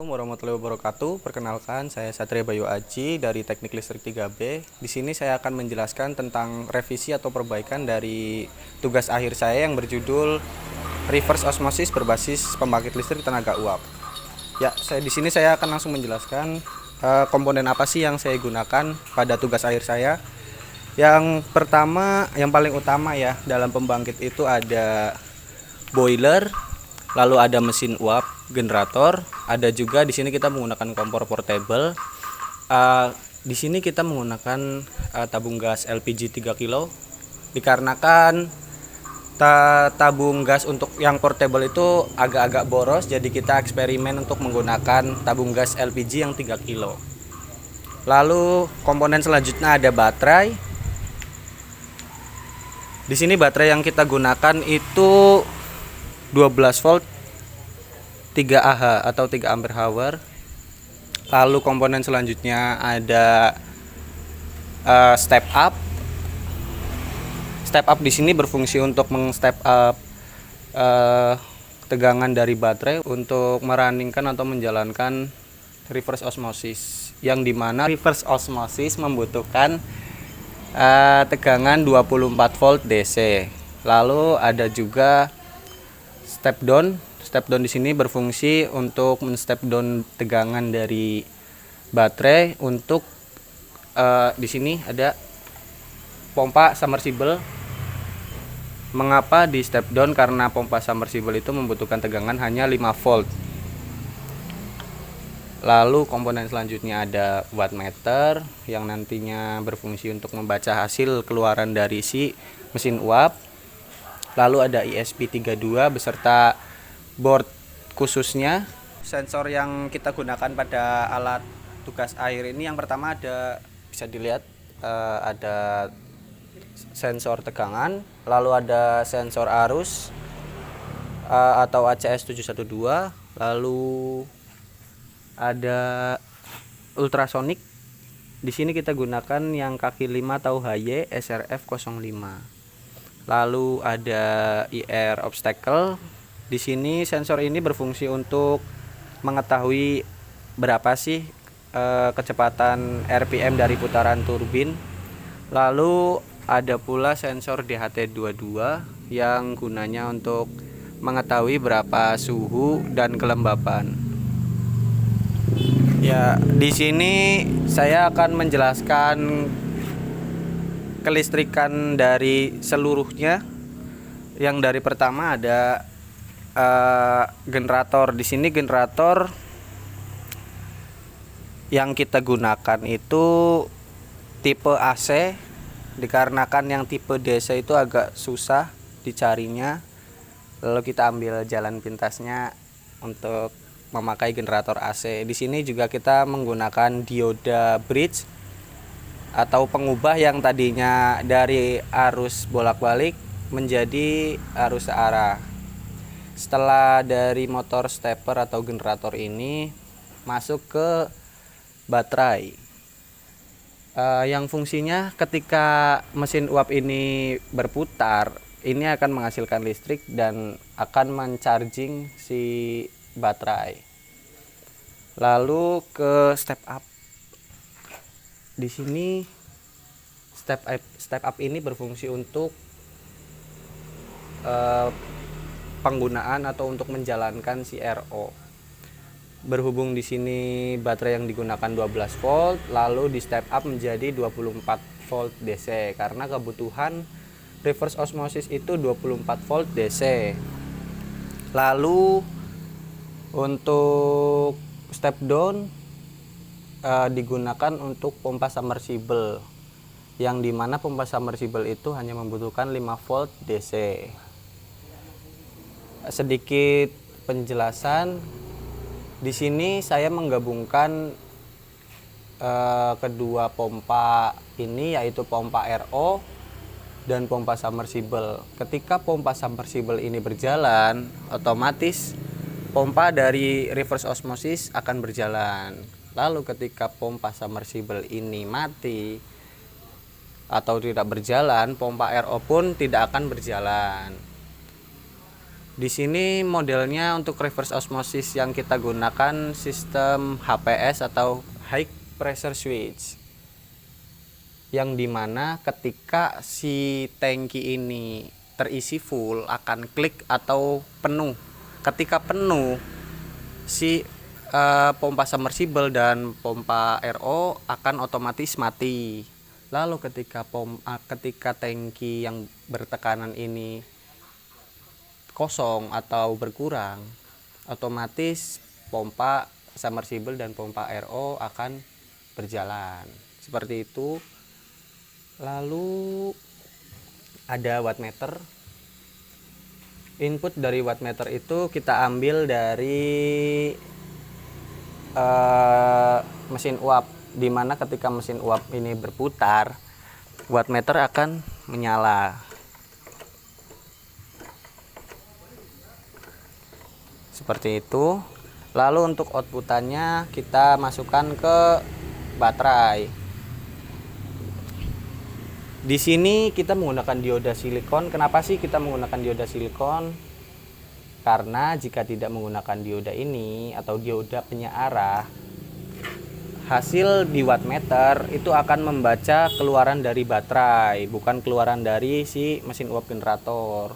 Warahmatullahi wabarakatuh. Perkenalkan, saya Satria Bayu Aji dari Teknik Listrik 3B. Di sini saya akan menjelaskan tentang revisi atau perbaikan dari tugas akhir saya yang berjudul Reverse Osmosis berbasis pembangkit listrik tenaga uap. Ya, di sini saya akan langsung menjelaskan komponen apa sih yang saya gunakan pada tugas akhir saya. Yang pertama, yang paling utama ya dalam pembangkit itu ada boiler, lalu ada mesin uap, generator, ada juga di sini kita menggunakan kompor portable. Di sini kita menggunakan tabung gas LPG 3 kilo dikarenakan tabung gas untuk yang portable itu agak-agak boros, jadi kita eksperimen untuk menggunakan tabung gas LPG yang 3 kilo. Lalu komponen selanjutnya ada baterai. Di sini baterai yang kita gunakan itu 12 volt 3 Ah atau 3 ampere hour. Lalu komponen selanjutnya ada step up. Step up di sini berfungsi untuk meng-step up tegangan dari baterai untuk merunningkan atau menjalankan reverse osmosis, yang dimana reverse osmosis membutuhkan tegangan 24 volt DC. Lalu ada juga step down. Step down di sini berfungsi untuk men-step down tegangan dari baterai untuk di sini ada pompa submersible. Mengapa di step down? Karena pompa submersible itu membutuhkan tegangan hanya 5 volt. Lalu komponen selanjutnya ada wattmeter yang nantinya berfungsi untuk membaca hasil keluaran dari si mesin uap. Lalu ada ESP32 beserta board khususnya. Sensor yang kita gunakan pada alat tugas air ini yang pertama ada, bisa dilihat ada sensor tegangan, lalu ada sensor arus atau ACS 712, lalu ada ultrasonik. Di sini kita gunakan yang kaki 5 atau HY SRF 05. Lalu ada IR obstacle. Di sini sensor ini berfungsi untuk mengetahui berapa sih kecepatan RPM dari putaran turbin. Lalu ada pula sensor DHT22 yang gunanya untuk mengetahui berapa suhu dan kelembapan. Ya, di sini saya akan menjelaskan kelistrikan dari seluruhnya. Yang dari pertama ada generator. Di sini generator yang kita gunakan itu tipe AC, dikarenakan yang tipe DC itu agak susah dicarinya. Lalu kita ambil jalan pintasnya untuk memakai generator AC. Di sini juga kita menggunakan dioda bridge atau pengubah yang tadinya dari arus bolak-balik menjadi arus searah. Setelah dari motor stepper atau generator ini masuk ke baterai, yang fungsinya ketika mesin uap ini berputar, ini akan menghasilkan listrik dan akan mencharging si baterai. Lalu ke step up. Di sini step up ini berfungsi untuk penggunaan atau untuk menjalankan si RO. Berhubung di sini baterai yang digunakan 12 volt, lalu di step up menjadi 24 volt DC karena kebutuhan reverse osmosis itu 24 volt DC. Lalu untuk step down digunakan untuk pompa submersible, yang dimana pompa submersible itu hanya membutuhkan 5 volt DC. Sedikit penjelasan, di sini saya menggabungkan kedua pompa ini, yaitu pompa RO dan pompa submersible. Ketika pompa submersible ini berjalan, otomatis pompa dari reverse osmosis akan berjalan. Lalu ketika pompa submersible ini mati atau tidak berjalan, pompa RO pun tidak akan berjalan. Di sini modelnya untuk reverse osmosis yang kita gunakan sistem HPS atau high pressure switch, yang dimana ketika si tangki ini terisi full akan klik atau penuh. Ketika penuh, si pompa submersible dan pompa RO akan otomatis mati. Lalu ketika tangki yang bertekanan ini kosong atau berkurang, otomatis pompa submersible dan pompa RO akan berjalan seperti itu. Lalu ada wattmeter. Input dari wattmeter itu kita ambil dari mesin uap, dimana ketika mesin uap ini berputar, wattmeter akan menyala seperti itu. Lalu untuk outputannya kita masukkan ke baterai. Di sini kita menggunakan dioda silikon. Kenapa sih kita menggunakan dioda silikon? Karena jika tidak menggunakan dioda ini atau dioda penyearah, hasil di wattmeter itu akan membaca keluaran dari baterai, bukan keluaran dari si mesin uap generator.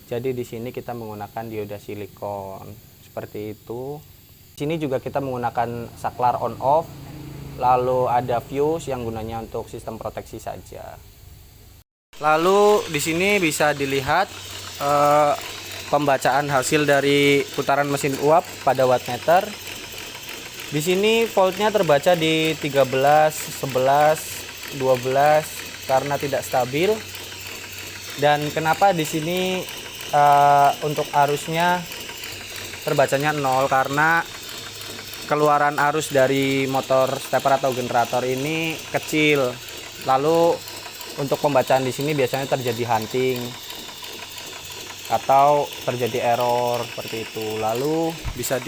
Jadi di sini kita menggunakan dioda silikon seperti itu. Di sini juga kita menggunakan saklar on off, lalu ada fuse yang gunanya untuk sistem proteksi saja. Lalu di sini bisa dilihat pembacaan hasil dari putaran mesin uap pada wattmeter. Di sini voltnya terbaca di 13, 11, 12 karena tidak stabil. Dan kenapa di sini untuk arusnya terbacanya 0, karena keluaran arus dari motor stepper atau generator ini kecil. Lalu untuk pembacaan di sini biasanya terjadi hunting atau terjadi error seperti itu. Lalu bisa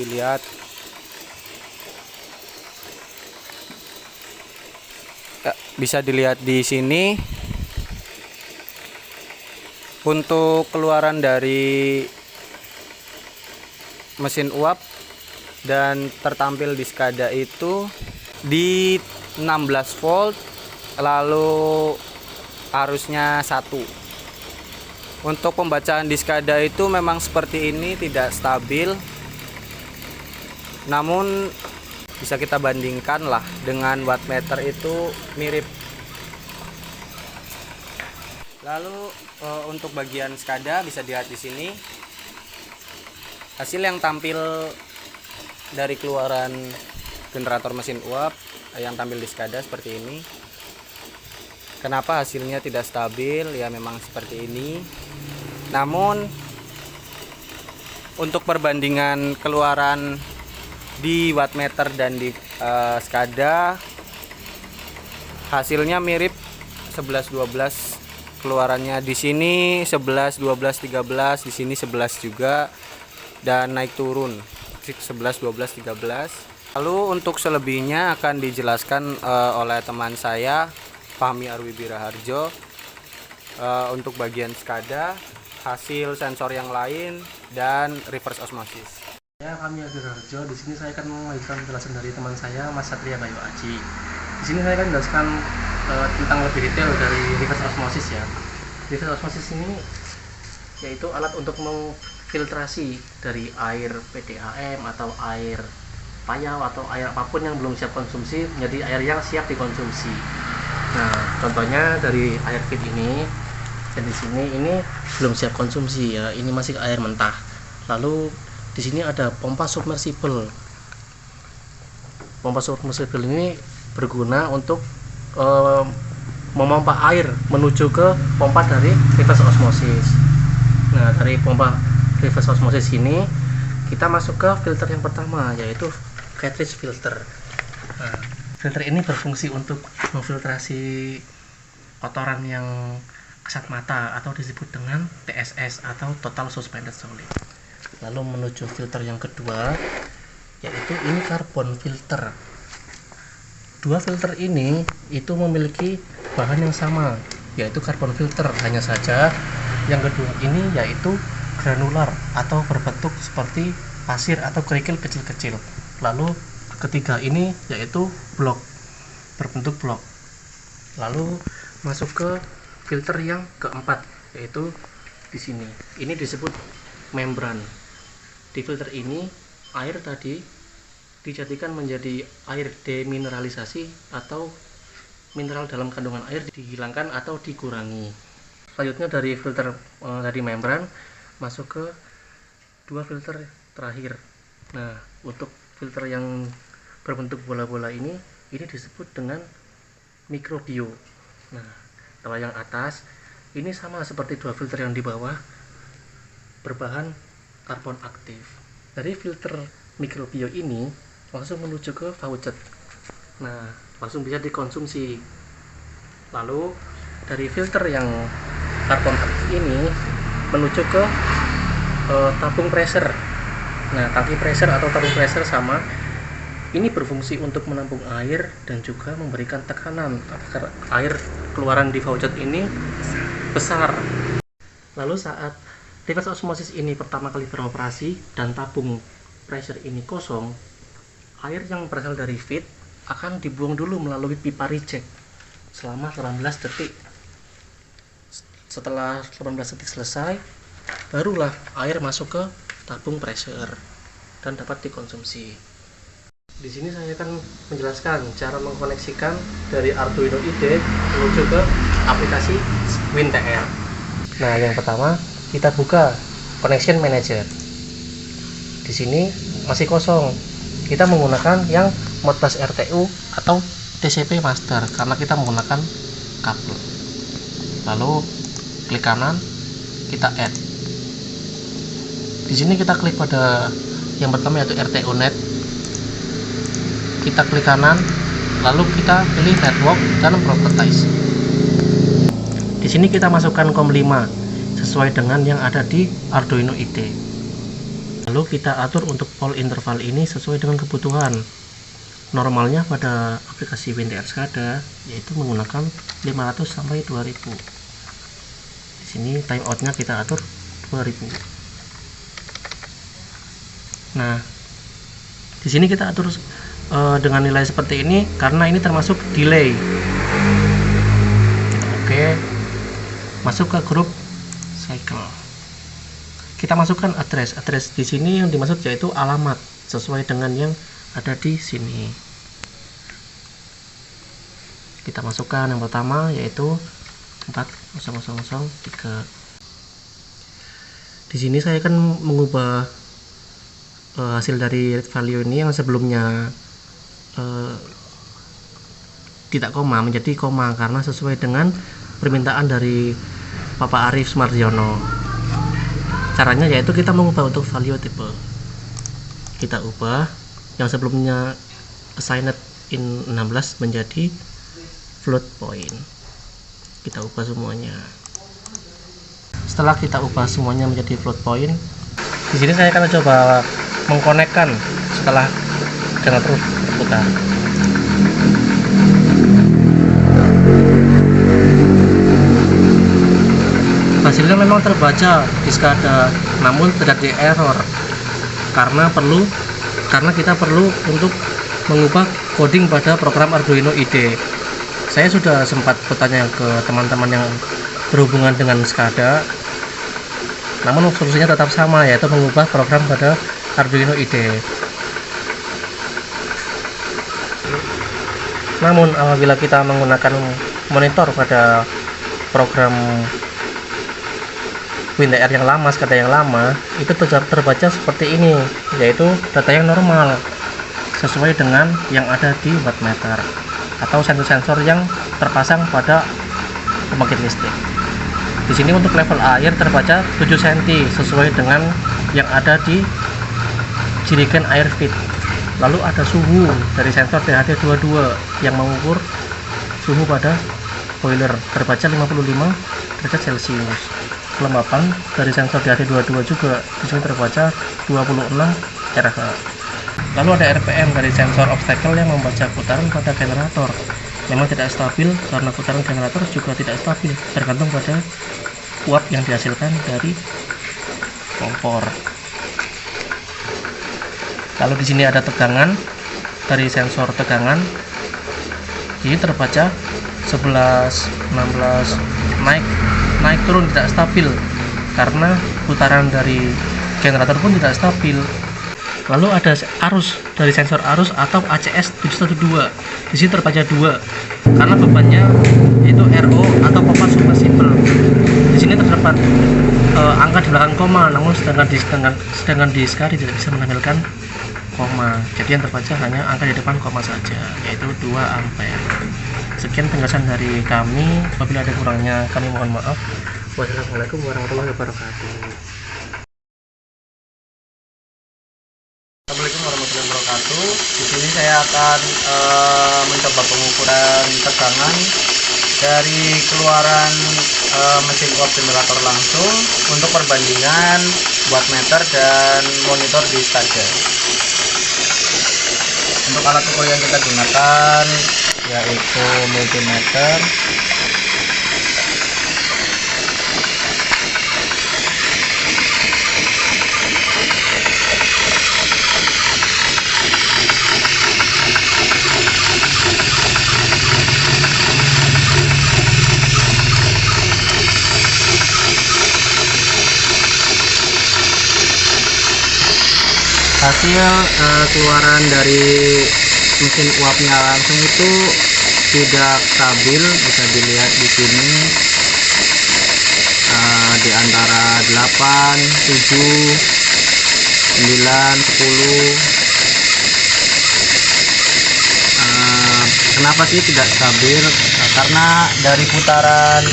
dilihat di sini untuk keluaran dari mesin uap dan tertampil di SCADA itu di 16 volt, lalu arusnya 1. Untuk pembacaan di SCADA itu memang seperti ini, tidak stabil. Namun bisa kita bandingkan lah dengan wattmeter, itu mirip. Lalu untuk bagian SCADA bisa dilihat di sini. Hasil yang tampil dari keluaran generator mesin uap yang tampil di SCADA seperti ini. Kenapa hasilnya tidak stabil? Ya memang seperti ini. Namun untuk perbandingan keluaran di wattmeter dan di SCADA, hasilnya mirip 11 12 keluarannya. Di sini 11 12 13, di sini 11 juga, dan naik turun 11 12 13. Lalu untuk selebihnya akan dijelaskan oleh teman saya Fahmi Arwibi Raharjo. Untuk bagian SCADA, hasil sensor yang lain, dan reverse osmosis. Ya, kami Arwibi Raharjo. Di sini saya akan memberikan penjelasan dari teman saya, Mas Satria Bayu Aji. Di sini saya akan menjelaskan tentang lebih detail dari reverse osmosis ya. Reverse osmosis ini yaitu alat untuk memfiltrasi dari air PDAM atau air payau atau air apapun yang belum siap konsumsi menjadi air yang siap dikonsumsi. Nah, contohnya dari air feed ini, dan di sini ini belum siap konsumsi ya, ini masih air mentah. Lalu di sini ada pompa submersible. Pompa submersible ini berguna untuk memompa air menuju ke pompa dari reverse osmosis. Nah, dari pompa reverse osmosis ini kita masuk ke filter yang pertama, yaitu cartridge filter. Nah, filter ini berfungsi untuk memfiltrasi kotoran yang kasat mata atau disebut dengan TSS atau total suspended solid. Lalu menuju filter yang kedua, yaitu ini carbon filter. Dua filter ini itu memiliki bahan yang sama, yaitu carbon filter. Hanya saja yang kedua ini yaitu granular atau berbentuk seperti pasir atau kerikil kecil-kecil. Lalu ketiga ini yaitu blok, berbentuk blok. Lalu masuk ke filter yang keempat, yaitu di sini. Ini disebut membran. Di filter ini air tadi dijadikan menjadi air demineralisasi atau mineral dalam kandungan air dihilangkan atau dikurangi. Selanjutnya dari filter dari membran masuk ke dua filter terakhir. Nah, untuk filter yang berbentuk bola-bola ini disebut dengan mikrobio. Nah, kalau yang atas ini sama seperti dua filter yang di bawah, berbahan karbon aktif. Dari filter mikrobio ini langsung menuju ke faucet. Nah, langsung bisa dikonsumsi. Lalu dari filter yang karbon aktif ini menuju ke tabung pressure. Nah, tangki pressure atau tabung pressure sama ini berfungsi untuk menampung air dan juga memberikan tekanan agar air keluaran di faucet ini besar. Lalu saat reverse osmosis ini pertama kali beroperasi dan tabung pressure ini kosong, air yang berasal dari feed akan dibuang dulu melalui pipa reject selama 18 detik. Setelah 18 detik selesai, barulah air masuk ke tabung pressure dan dapat dikonsumsi. Di sini saya akan menjelaskan cara mengkoneksikan dari Arduino IDE menuju ke aplikasi WinTR. Nah, yang pertama kita buka connection manager. Di sini masih kosong. Kita menggunakan yang Modbus RTU atau TCP master karena kita menggunakan kabel. Lalu klik kanan, kita add. Di sini kita klik pada yang pertama yaitu RTU net. Kita klik kanan, lalu kita pilih network dan properties. Di sini kita masukkan COM 5 sesuai dengan yang ada di Arduino IDE. Lalu kita atur untuk pole interval ini sesuai dengan kebutuhan. Normalnya pada aplikasi WinTR SCADA yaitu menggunakan 500 sampai 2000. Di sini timeoutnya kita atur 2000. Nah, di sini kita atur dengan nilai seperti ini karena ini termasuk delay. Oke, masuk ke grup cycle. Kita masukkan address di sini yang dimaksud yaitu alamat sesuai dengan yang ada di sini. Kita masukkan yang pertama yaitu 40003. Di sini saya akan mengubah hasil dari read value ini yang sebelumnya tidak koma menjadi koma karena sesuai dengan permintaan dari Bapak Arif Sumarjono. Caranya yaitu kita mengubah untuk value tipe. Kita ubah yang sebelumnya assigned in 16 menjadi float point. Kita ubah semuanya. Setelah kita ubah semuanya menjadi float point, di sini saya akan coba mengkonekkan setelah generator berputar. Hasilnya memang terbaca di SCADA, namun terjadi error karena kita perlu untuk mengubah coding pada program Arduino IDE. Saya sudah sempat bertanya ke teman-teman yang berhubungan dengan SCADA, namun solusinya tetap sama, yaitu mengubah program pada Arduino IDE. Namun apabila kita menggunakan monitor pada program WinTR yang lama, SCADA yang lama, itu terbaca seperti ini, yaitu data yang normal sesuai dengan yang ada di wattmeter atau sensor-sensor yang terpasang pada pembangkit listrik. Di sini untuk level air terbaca 7 cm sesuai dengan yang ada di jerigen air feed. Lalu ada suhu dari sensor THD22 yang mengukur suhu pada boiler terbaca 55 derajat Celcius. Kelembapan dari sensor THD22 juga di sini terbaca 26 RH. Lalu ada RPM dari sensor obstacle yang membaca putaran pada generator. Memang tidak stabil karena putaran generator juga tidak stabil, tergantung pada watt yang dihasilkan dari kompor. Lalu di sini ada tegangan dari sensor tegangan. Ini terbaca 11, 16, naik turun tidak stabil karena putaran dari generator pun tidak stabil. Lalu ada arus dari sensor arus atau ACS 712. Di sini terbaca 2 karena bebannya itu RO atau pompa submersible. Di sini terdapat angka di belakang koma, namun sedangkan di SCADA tidak bisa menampilkan koma. Jadi yang terbaca hanya angka di depan koma saja, yaitu 2 ampere. Sekian penjelasan dari kami. Apabila ada kurangnya kami mohon maaf. Wassalamualaikum warahmatullahi wabarakatuh. Assalamualaikum warahmatullahi wabarakatuh. Di sini saya akan mencoba pengukuran tegangan dari keluaran mesin uap generator langsung untuk perbandingan wattmeter dan monitor di SCADA. Untuk alat ukur yang kita gunakan yaitu multimeter, hasil keluaran dari mesin uapnya langsung itu tidak stabil, bisa dilihat di sini di antara 8, 7, 9, 10. Kenapa sih tidak stabil? Karena dari putaran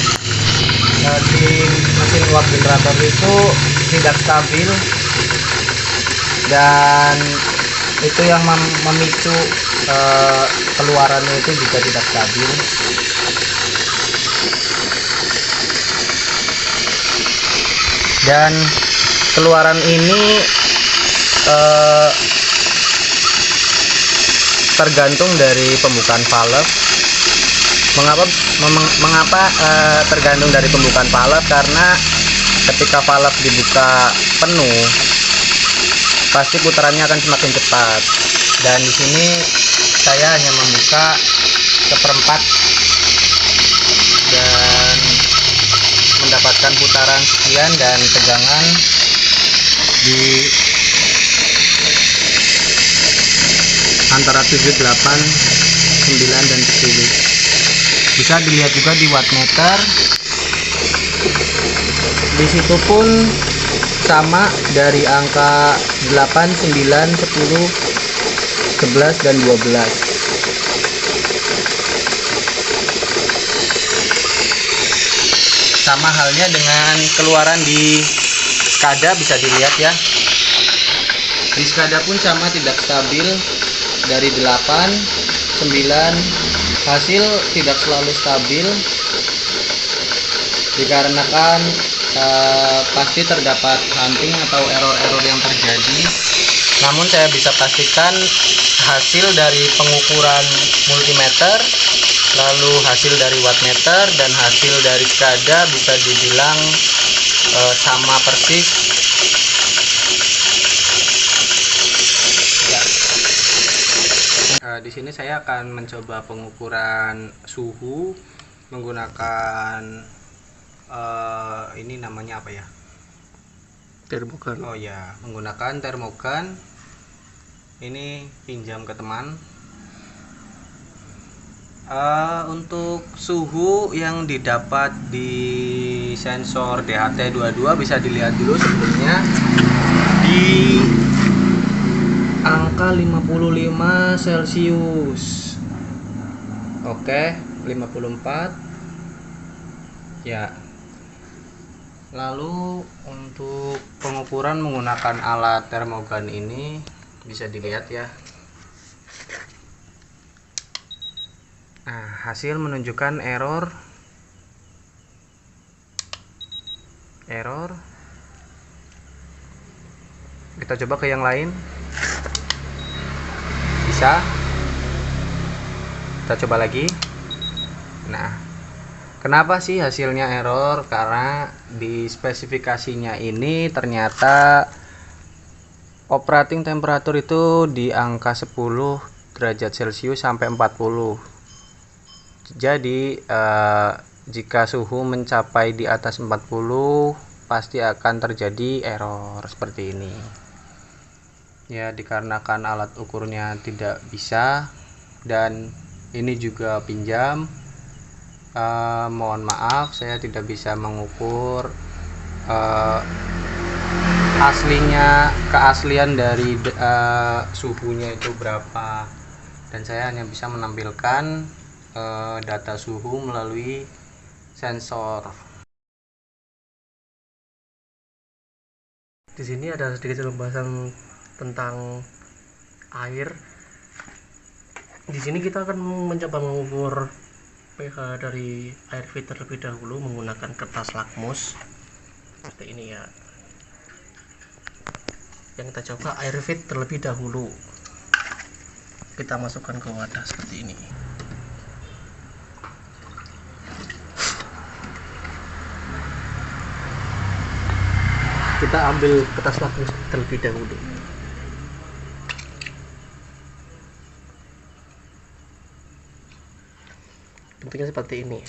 di mesin uap generator itu tidak stabil, dan itu yang memicu keluarannya itu juga tidak stabil. Dan keluaran ini tergantung dari pembukaan valve. Mengapa tergantung dari pembukaan valve? Karena ketika valve dibuka penuh, pasti putarannya akan semakin cepat. Dan di sini saya hanya membuka seperempat dan mendapatkan putaran sekian dan tegangan di antara 7, 8, 9 dan 10. Bisa dilihat juga di wattmeter. Di situ pun sama dari angka 8, 9, 10, 11 dan 12. Sama halnya dengan keluaran di SCADA, bisa dilihat ya. Di SCADA pun sama, tidak stabil, dari 8, 9, hasil tidak selalu stabil dikarenakan pasti terdapat hunting atau error-error yang terjadi. Namun saya bisa pastikan hasil dari pengukuran multimeter, lalu hasil dari wattmeter dan hasil dari SCADA bisa dibilang sama persis. Ya. Di sini saya akan mencoba pengukuran suhu menggunakan ini namanya apa ya? Termogan. Oh ya, menggunakan termogan. Ini pinjam ke teman. Untuk suhu yang didapat di sensor DHT22 bisa dilihat dulu sebelumnya di angka 55 Celcius. Oke, 54. Ya. Lalu untuk pengukuran menggunakan alat termogan ini bisa dilihat ya. Nah, hasil menunjukkan error. Kita coba ke yang lain. Bisa. Kita coba lagi. Nah, Kenapa sih hasilnya error? Karena di spesifikasinya ini ternyata operating temperatur itu di angka 10 derajat Celcius sampai 40. Jadi jika suhu mencapai di atas 40 pasti akan terjadi error seperti ini. Ya, dikarenakan alat ukurnya tidak bisa dan ini juga pinjam. Mohon maaf saya tidak bisa mengukur keaslian dari suhunya itu berapa, dan saya hanya bisa menampilkan data suhu melalui sensor. Di sini ada sedikit pembahasan tentang air. Di sini kita akan mencoba mengukur pH dari air filter terlebih dahulu menggunakan kertas lakmus seperti ini ya. Yang kita coba air fit terlebih dahulu, kita masukkan ke wadah seperti ini. Kita ambil kertas lakmus terlebih dahulu. Bentuknya seperti ini.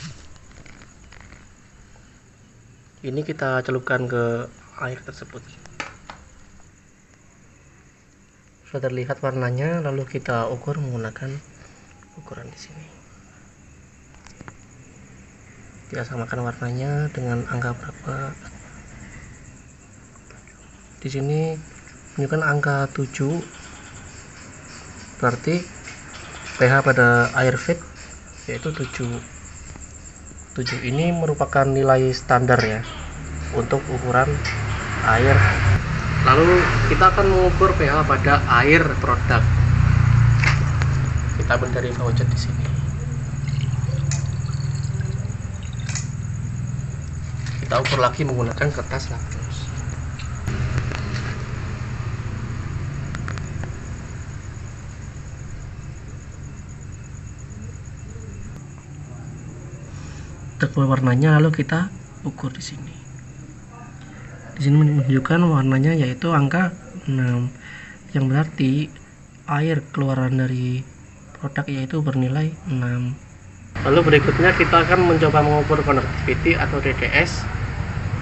Ini kita celupkan ke air tersebut. Sudah terlihat warnanya, lalu kita ukur menggunakan ukuran di sini. Kita samakan warnanya dengan angka berapa. Di sini menunjukkan angka 7. Berarti pH pada air fit yaitu 7. 7 ini merupakan nilai standar ya untuk ukuran air. Lalu kita akan mengukur pH pada air produk. Kita ambil dari voucher di sini. Kita ukur lagi menggunakan kertas lakmus. Terkeluar warnanya, lalu kita ukur di sini. Di sini menunjukkan warnanya yaitu angka 6, yang berarti air keluaran dari produk yaitu bernilai 6. Lalu berikutnya kita akan mencoba mengukur conductivity atau DDS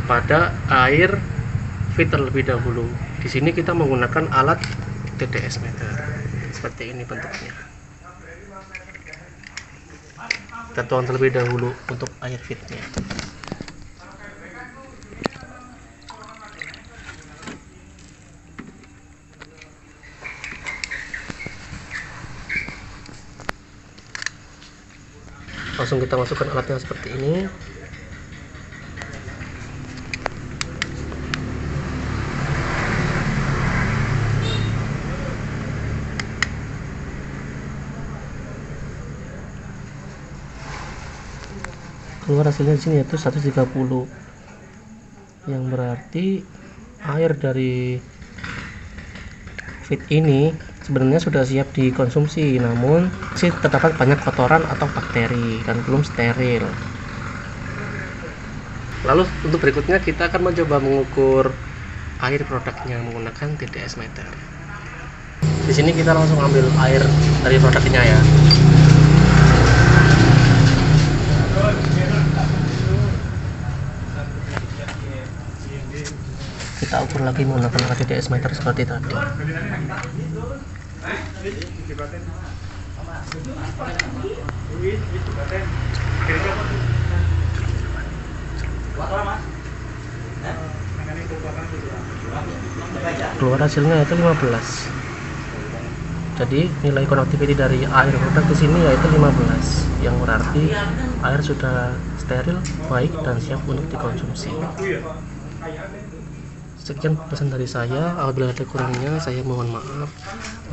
pada air fit terlebih dahulu. Di sini kita menggunakan alat DDS meter. Seperti ini bentuknya. Kita tuang terlebih dahulu untuk air fitnya. Langsung kita masukkan alatnya seperti ini. Keluar hasilnya di sini yaitu 130, yang berarti air dari fit ini sebenarnya sudah siap dikonsumsi, namun masih terdapat banyak kotoran atau bakteri dan belum steril. Lalu untuk berikutnya kita akan mencoba mengukur air produknya menggunakan TDS meter. Di sini kita langsung ambil air dari produknya ya. Kita ukur lagi menggunakan alat TDS meter seperti tadi. Keluar hasilnya yaitu 15. Jadi nilai conductivity dari air produk di sini yaitu 15, yang berarti air sudah steril, baik dan siap untuk dikonsumsi. Sekian pesan dari saya. Apabila ada kurangnya saya mohon maaf.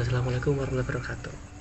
Wassalamualaikum warahmatullahi wabarakatuh.